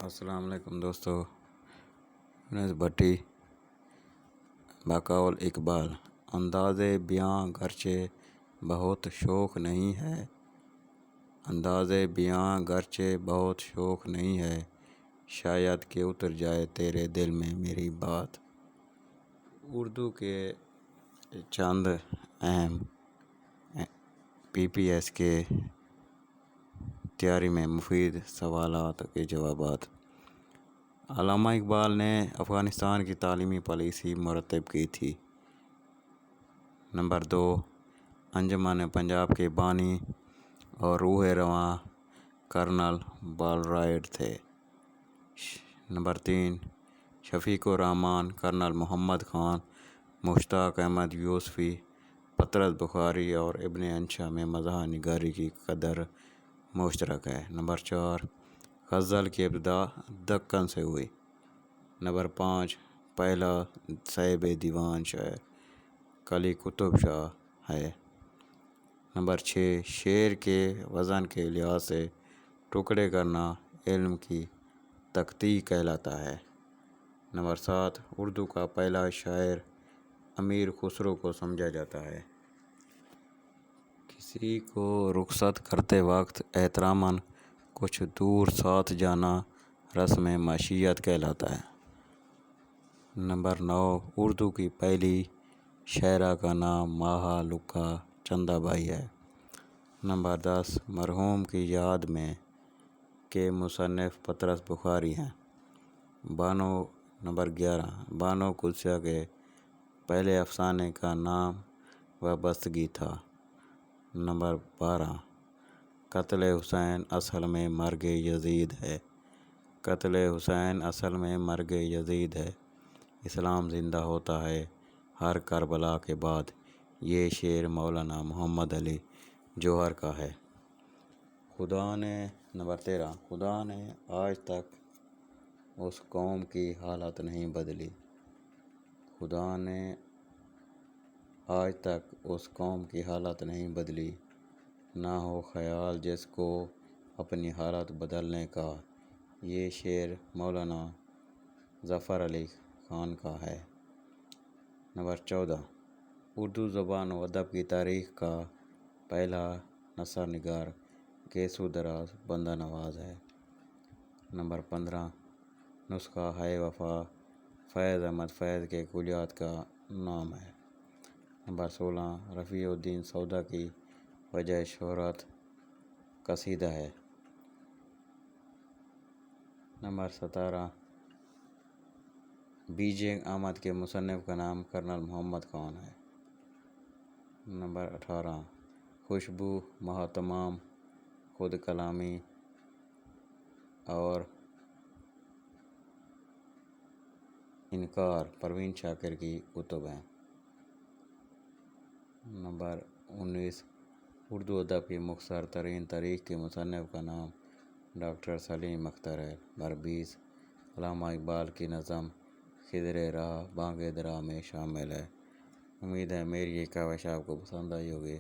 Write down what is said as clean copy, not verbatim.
السلام علیکم دوستو، یونس بھٹی بقول اقبال انداز بیاں گرچہ بہت شوق نہیں ہے، انداز بیاں گرچہ بہت شوق نہیں ہے، شاید کہ اتر جائے تیرے دل میں میری بات۔ اردو کے چند اہم PPS کے تیاری میں مفید سوالات کے جوابات۔ علامہ اقبال نے افغانستان کی تعلیمی پالیسی مرتب کی تھی۔ نمبر 2، انجمن پنجاب کے بانی اور روح رواں کرنل بالرائڈ تھے۔ نمبر 3، شفیق الرحمان، کرنل محمد خان، مشتاق احمد یوسفی، پطرس بخاری اور ابن انشا میں مزاح نگاری کی قدر مشترک ہے۔ نمبر 4، غزل کی ابتدا دکن سے ہوئی۔ نمبر 5، پہلا صاحب دیوان شاعر قلی قطب شاہ ہے۔ نمبر 6، شعر کے وزن کے لحاظ سے ٹکڑے کرنا علم کی تختیق کہلاتا ہے۔ نمبر 7، اردو کا پہلا شاعر امیر خسرو کو سمجھا جاتا ہے۔ کسی کو رخصت کرتے وقت احتراماً کچھ دور ساتھ جانا رسم معیشت کہلاتا ہے۔ نمبر 9، اردو کی پہلی شاعرہ کا نام ماہا لکھا چندا بائی ہے۔ نمبر 10، مرحوم کی یاد میں کے مصنف پطرس بخاری ہیں۔ نمبر 11، بانو قدسیہ کے پہلے افسانے کا نام وابستگی تھا۔ نمبر 12، قتل حسین اصل میں مرگ یزید ہے۔ قتل حسین اصل میں مرگ یزید ہے، اسلام زندہ ہوتا ہے ہر کربلا کے بعد۔ یہ شعر مولانا محمد علی جوہر کا ہے۔ نمبر 13، خدا نے آج تک اس قوم کی حالت نہیں بدلی۔ خدا نے آج تک اس قوم کی حالت نہیں بدلی، نہ ہو خیال جس کو اپنی حالت بدلنے کا۔ یہ شعر مولانا ظفر علی خان کا ہے۔ نمبر 14، اردو زبان و ادب کی تاریخ کا پہلا نثر نگار گیسو دراز بندہ نواز ہے۔ نمبر 15، نسخہ ہے وفا فیض احمد فیض کے کلیات کا نام ہے۔ نمبر 16، رفیع الدین سودا کی وجہ شہرت قصیدہ ہے۔ نمبر 17، بیجنگ آمد کے مصنف کا نام کرنل محمد خان ہے۔ نمبر 18، خوشبو ماہتمام خود کلامی اور انکار پروین شاکر کی کتب ہیں۔ نمبر 19، اردو ادب کی مختصر ترین تاریخ کے مصنف کا نام ڈاکٹر سلیم اختر ہے۔ نمبر 20، علامہ اقبال کی نظم خضر راہ بانگ درا میں شامل ہے۔ امید ہے میری یہ کاوش آپ کو پسند آئی ہوگی۔